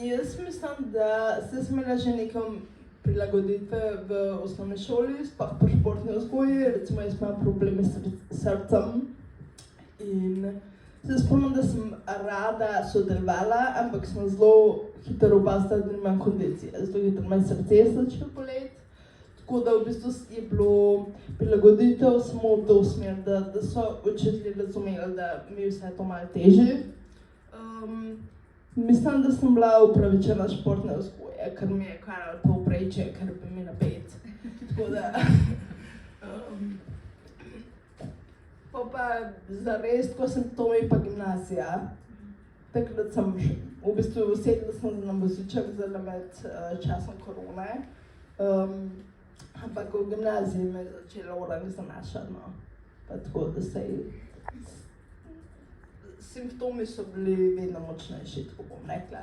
Jaz mislim, da sem imela že nekaj prilagoditve v osnovni šoli, sploh pri športni vzgoji. Recimo, jaz imam probleme s srcem in se spomnim, da sem rada sodelovala, ampak sem zelo hitro opazila, da nimam kondicije. Zelo hitro me srce začelo boleti. Tako da v bistvu je bilo prilagoditev samo v to smer, da so učitelji razumeli, da mi je vse to malo težje. Mislim, da sem bila upravičena športne vzgoje, ker mi je kar povprečje, ker bi mi na 5. Tako da. Pa zares, ko sem to imela pa gimnazija, takrat sem v bistvu sedela sem na voziček zdaj med časom korone. Ampak v gimnaziji me je začela ura ne zanašati, no. Pa tako, da simptomi so bili vedno močnejši, tako bom rekla.